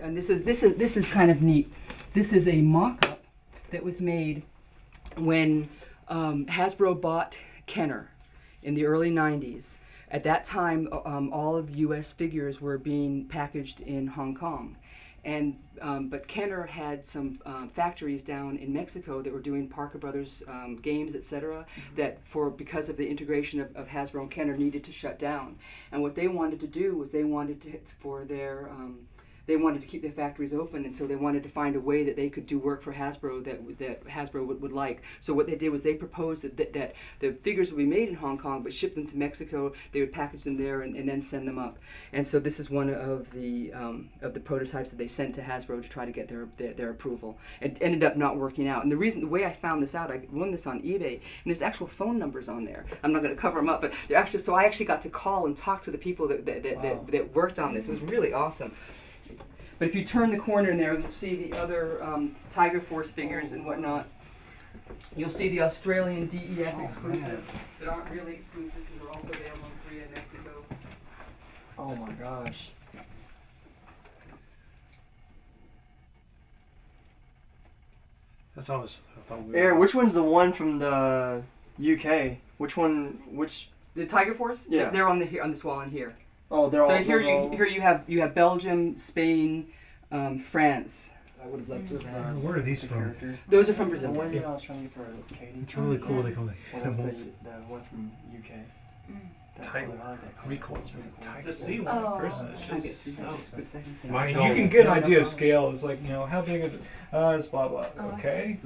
and this is kind of neat. This is a mock-up that was made when Hasbro bought Kenner in the early 90s. At that time, all of the U.S. figures were being packaged in Hong Kong. And, but Kenner had some factories down in Mexico that were doing Parker Brothers games, etc. That because of the integration of Hasbro and Kenner needed to shut down. And what they wanted to do was they wanted to they wanted to keep their factories open, and so they wanted to find a way that they could do work for Hasbro that Hasbro would like. So what they did was they proposed that the figures would be made in Hong Kong, but ship them to Mexico. They would package them there and then send them up. And so this is one of the prototypes that they sent to Hasbro to try to get their approval. It ended up not working out. And the way I found this out, I won this on eBay, and there's actual phone numbers on there. I'm not going to cover them up, but so I actually got to call and talk to the people that worked on this. It was really awesome. But if you turn the corner in there, you'll see the other Tiger Force figures and whatnot. You'll see the Australian DEF exclusive that aren't really exclusive because they're also available in Korea and Mexico. Oh my gosh. That's always, I thought we Aire, which one's the one from the UK? Which? The Tiger Force? Yeah. They're on this wall in here. Oh, they're all. So here you have Belgium, Spain, France. I would have loved to have had. Where are these from? Those are from Brazil. The one I was trying to get for Katie. It's really cool. They come That's the one from UK. Tiger. Recoil. To see one in person, it's just you can get an idea of scale. It's like, how big is it? It's blah blah. Okay,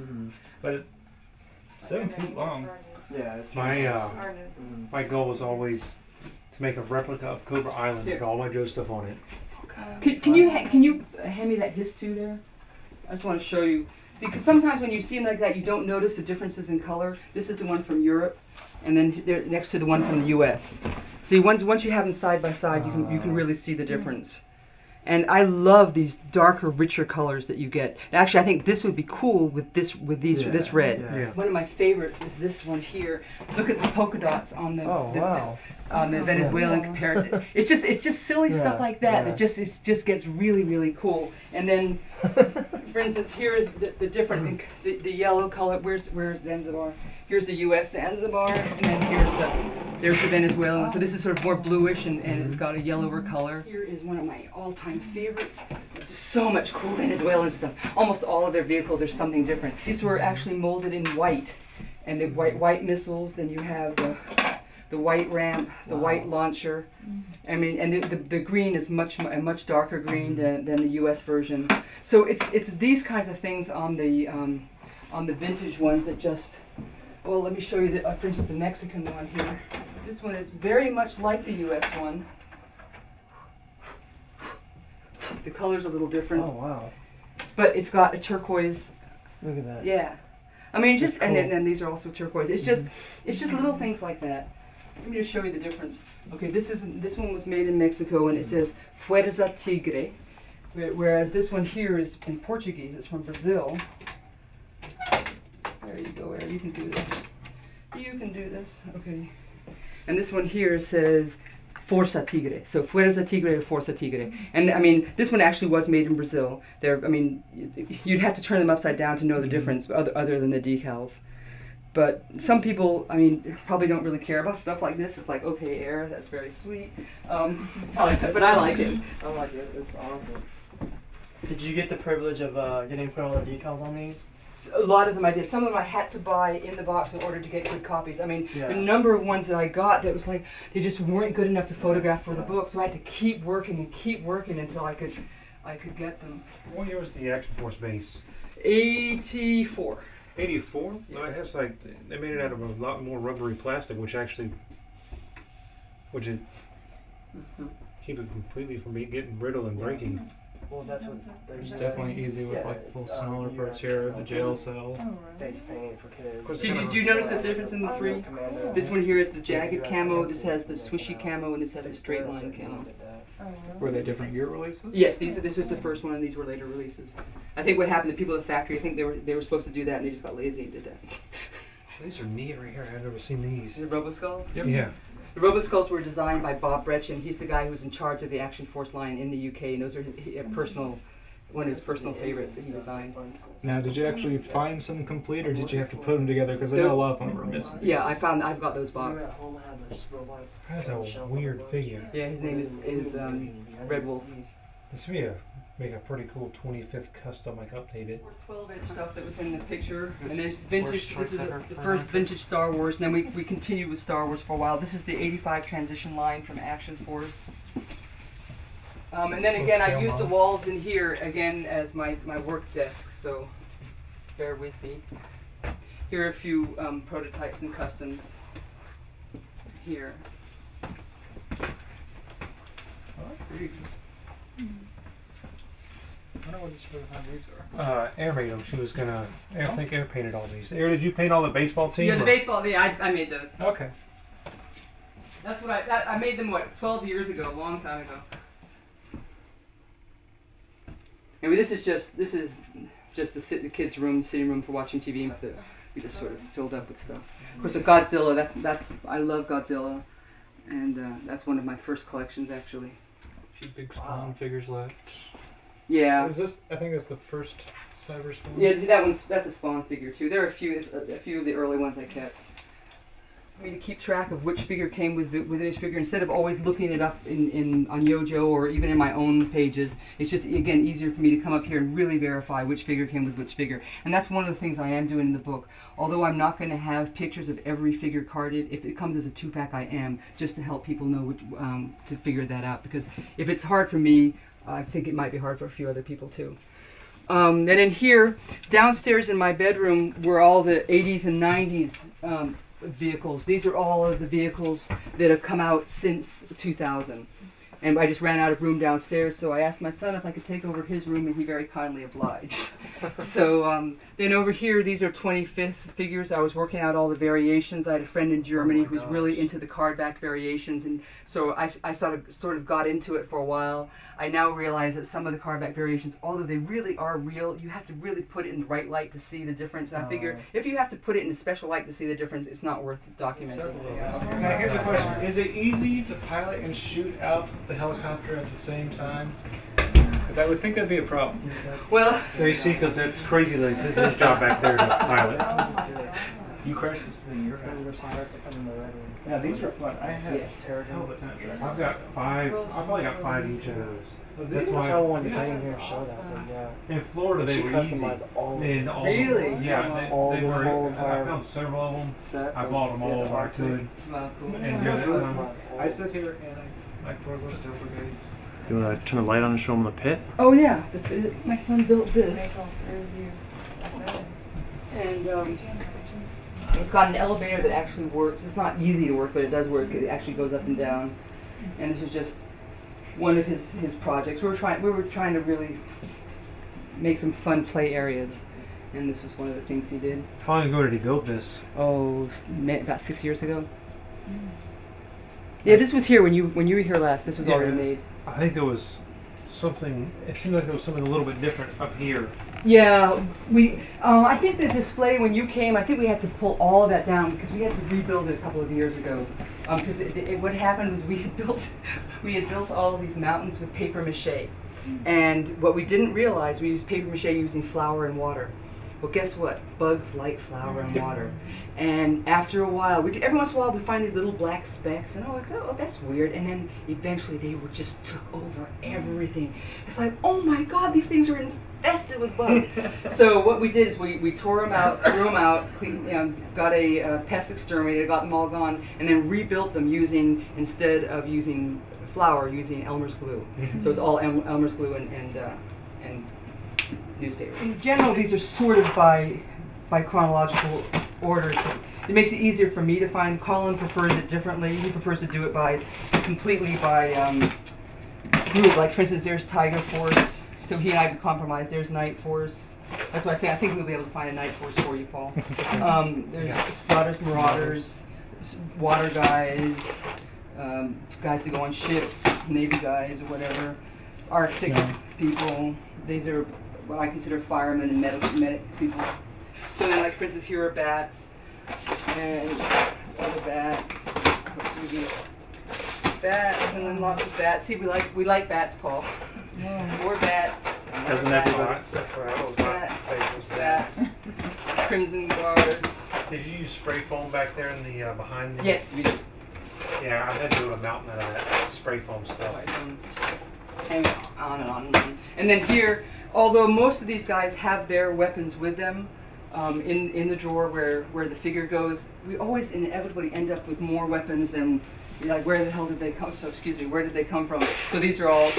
but it's 7 feet long. Yeah, it's my goal was always to make a replica of Cobra Island with all my Joe stuff on it. Can you hand me that his too there? I just want to show you. See, because sometimes when you see them like that, you don't notice the differences in color. This is the one from Europe, and then they're next to the one from the U.S. See, once you have them side by side, you can really see the difference. And I love these darker, richer colors that you get. Actually, I think this would be cool with this red. Yeah. One of my favorites is this one here. Look at the polka dots on the the Venezuelan comparative. It's just silly stuff like that that just gets really, really cool. And then, for instance, here is the different the yellow color. Where's Zanzibar? Here's the U.S. Zanzibar, and then there's the Venezuelan one. So this is sort of more bluish, and it's got a yellower color. Here is one of my all-time favorites. There's so much cool Venezuelan stuff. Almost all of their vehicles are something different. These were actually molded in white, and the white missiles. Then you have the white ramp, the white launcher. I mean, and the green is a much darker green than the U.S. version. So it's these kinds of things on the vintage ones that just. Well, let me show you, for instance, the Mexican one here. This one is very much like the U.S. one. The color's a little different. Oh, wow. But it's got a turquoise. Look at that. Yeah. I mean, just cool. and then these are also turquoise. It's just little things like that. Let me just show you the difference. Okay, this one was made in Mexico, and it says Fuerza Tigre, whereas this one here is in Portuguese. It's from Brazil. There you go, Aire. You can do this. You can do this. Okay. And this one here says Força Tigre. So Fuerza Tigre or Força Tigre. And I mean, this one actually was made in Brazil. I mean, you'd have to turn them upside down to know the difference, other than the decals. But some people, I mean, probably don't really care about stuff like this. It's like, okay, Aire, that's very sweet. But I like it. I like it. It's awesome. Did you get the privilege of getting to put all the decals on these? A lot of them I did. Some of them I had to buy in the box in order to get good copies. I mean, the number of ones that I got that was like, they just weren't good enough to photograph for the book, so I had to keep working until I could get them. What year was the Action Force base? 84. 84? No, it has like, they made it out of a lot more rubbery plastic, which keep it completely from getting brittle and breaking. Well, that's what It's definitely easy with like little smaller parts here, the jail cell. face paint for kids. Did you notice the difference in the three? This one here is the jagged camo, this has the swishy camo, and this has the straight line camo. Were they different year releases? Yes, this was the first one, and these were later releases. I think what happened, the people at the factory, I think they were supposed to do that, and they just got lazy and did that. These are neat right here. I've never seen these. The Roboskulls? Yep. Yeah. The Roboskulls were designed by Bob Brechin. He's the guy who was in charge of the Action Force line in the UK, and those are his personal one of his personal favorites that he designed. Now, did you actually find some complete, or did you have to put them together? Because I know a lot of them were missing. Yeah, I've got those boxed. That's a weird figure. Yeah, his name is Red Wolf. This would be make a pretty cool 25th custom, like updated. 12-inch stuff that was in the picture, and then it's vintage. This is the first vintage Star Wars, and then we continued with Star Wars for a while. This is the '85 transition line from Action Force. And then again, I use the walls in here again as my work desk, so bear with me. Here are a few prototypes and customs. Here. I don't know what these are. Aire made them. She was gonna. I think Aire painted all these. Aire, did you paint all the baseball team? Yeah, the baseball. Yeah, I made those. Okay. That's what I made them. What, 12 years ago, a long time ago. Anyway, this is just the kids' room, sitting room for watching TV. That we just sort of filled up with stuff. Of course, the Godzilla. That's I love Godzilla, and that's one of my first collections actually. A few big Spawn figures left. Yeah. Is this? I think that's the first Cyber Spawn. Yeah, that's a Spawn figure too. There are a few of the early ones I kept. I mean, to keep track of which figure came with each figure, instead of always looking it up on G.I.JOE or even in my own pages, it's just, again, easier for me to come up here and really verify which figure came with which figure. And that's one of the things I am doing in the book. Although I'm not going to have pictures of every figure carded, if it comes as a 2-pack, I am, just to help people know which, to figure that out. Because if it's hard for me, I think it might be hard for a few other people too. Then in here, downstairs in my bedroom, were all the 80s and 90s vehicles. These are all of the vehicles that have come out since 2000. And I just ran out of room downstairs, so I asked my son if I could take over his room, and he very kindly obliged. So then over here, these are 25th figures. I was working out all the variations. I had a friend in Germany who's really into the cardback variations, and so I sort of got into it for a while. I now realize that some of the cardback variations, although they really are real, you have to really put it in the right light to see the difference. And I figure if you have to put it in a special light to see the difference, it's not worth documenting. Now here's a question: is it easy to pilot and shoot out the helicopter at the same time? Because I would think that'd be a problem. Well, You see, because it's crazy legs. It's his job back there to pilot. You crashed this thing. You're yeah, these are fun. I had hell of a time. I've got 5. I've probably got 5 each of those. That's why I wanted to bring here and show that. But yeah. In Florida, they She were easy. customized all of And them. all Really? Yeah, All they this were. whole I entire found several of them. set. I bought them all over I could. well, cool. And Yeah, here's them. I sit here and I like Portland Steel Brigades. You want to turn the light on and show them the pit? Oh yeah, my son built this. And it's got an elevator that actually works. It's not easy to work, but it does work. It actually goes up and down. And this is just one of his projects. We were trying to really make some fun play areas, and this was one of the things he did. How long ago did he build this? Oh, about 6 years ago. Yeah, this was here when you were here last. This was already made. I think there was something. It seemed like there was something a little bit different up here. Yeah, I think the display when you came, I think we had to pull all of that down because we had to rebuild it a couple of years ago. Because what happened was we had built all of these mountains with paper mache, and what we didn't realize, we used paper mache using flour and water. Well, guess what? Bugs like flour and water. And after a while, every once in a while we find these little black specks, and oh, that's weird. And then eventually they just took over everything. It's like, oh my God, these things are infested with bugs. So what we did is we tore them out, threw them out, got a pest exterminator, got them all gone, and then rebuilt them instead of using flour, using Elmer's glue. So it's all Elmer's glue and newspaper. In general, these are sorted by chronological order. So it makes it easier for me to find. Colin prefers it differently. He prefers to do it completely by group. Like for instance, there's Tiger Force. So he and I could compromise. There's Night Force. That's why I think we'll be able to find a Night Force for you, Paul. There's Spotters, Marauders, Water guys, guys that go on ships, Navy guys or whatever, Arctic people. These are what I consider firemen and medic people. So then, like for instance, here are bats and other bats. Bats and then lots of bats. See, we like bats, Paul. More bats. Doesn't everybody? That's what I was about to say. That's Crimson Guards. Did you use spray foam back there in the behind the? Yes, we do. Yeah, I had to do a mountain out of that spray foam stuff. Hang on and on and on. And then here, although most of these guys have their weapons with them in the drawer where the figure goes, we always inevitably end up with more weapons than, like, where the hell did they come? So excuse me, where did they come from? So these are all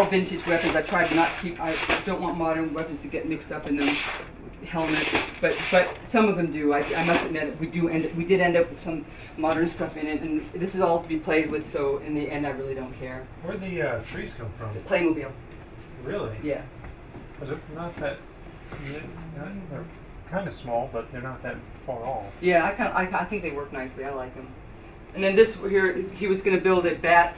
vintage weapons. I tried not to keep. I don't want modern weapons to get mixed up in them. Helmets, but some of them do. I must admit, we did end up with some modern stuff in it, and this is all to be played with. So in the end, I really don't care. Where'd the trees come from? The Playmobil. Really? Yeah. Was it not that? They're kind of small, but they're not that far off. Yeah, I think they work nicely. I like them. And then this here, he was going to build a bat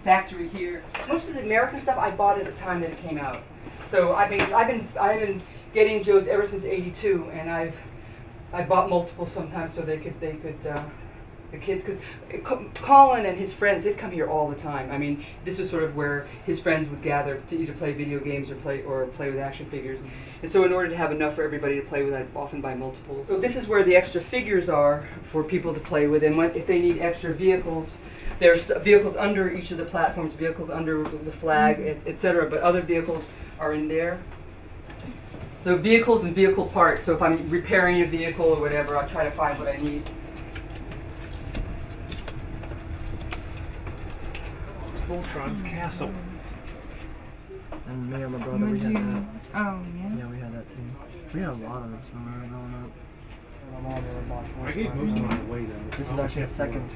factory here. Most of the American stuff I bought at the time that it came out. So I've been getting Joes ever since '82, and I bought multiple sometimes so the kids, because Colin and his friends, they'd come here all the time. I mean, this was sort of where his friends would gather to either play video games or play with action figures. And so in order to have enough for everybody to play with, I'd often buy multiples. So this is where the extra figures are for people to play with, and if they need extra vehicles, there's vehicles under each of the platforms, vehicles under the flag, etc. But other vehicles are in there. So vehicles and vehicle parts. So if I'm repairing a vehicle or whatever, I'll try to find what I need. Voltron's castle. And me and my brother, we had that. Oh, yeah? Yeah, we had that too. We had a lot of this when we were growing up. My mom never bought so I much gave for most of myself. mine away though. This was actually the second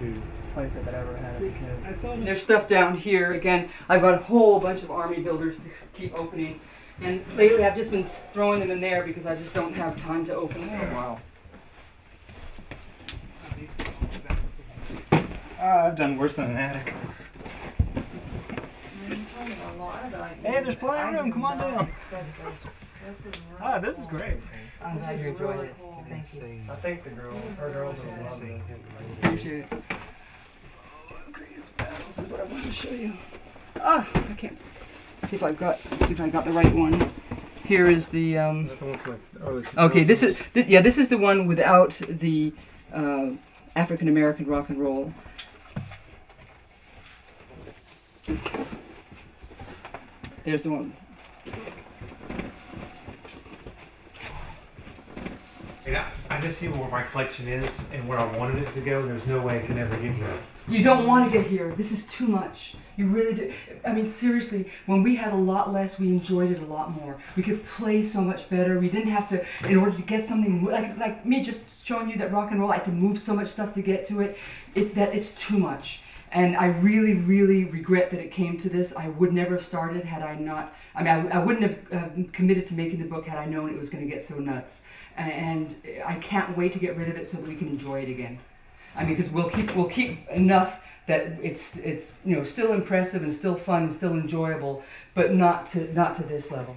place that I ever had as a kid. I saw them. There's stuff down here. Again, I've got a whole bunch of army builders to keep opening. And lately I've just been throwing them in there because I just don't have time to open them. Wow. I've done worse than an attic. Hey, there's plenty of room. Come on down. Ah, this is great. I'm glad you enjoyed it. Thank you. I think her girls will love it. Appreciate it. Greatest battles is what I want to show you. Ah, I can't. See if I got the right one. Here is the. Okay, this is the one without the African American rock and roll. There's the one. I just see where my collection is and where I wanted it to go. There's no way I can ever get here. You don't want to get here. This is too much. You really do. I mean, seriously, when we had a lot less, we enjoyed it a lot more. We could play so much better. We didn't have to, in order to get something, like me just showing you that rock and roll, I had to move so much stuff to get to it, that it's too much. And I really, really regret that it came to this. I would never have started had I not, I mean, I wouldn't have committed to making the book had I known it was going to get so nuts. And I can't wait to get rid of it so that we can enjoy it again. I mean, because we'll keep enough that it's still impressive and still fun and still enjoyable, but not to this level.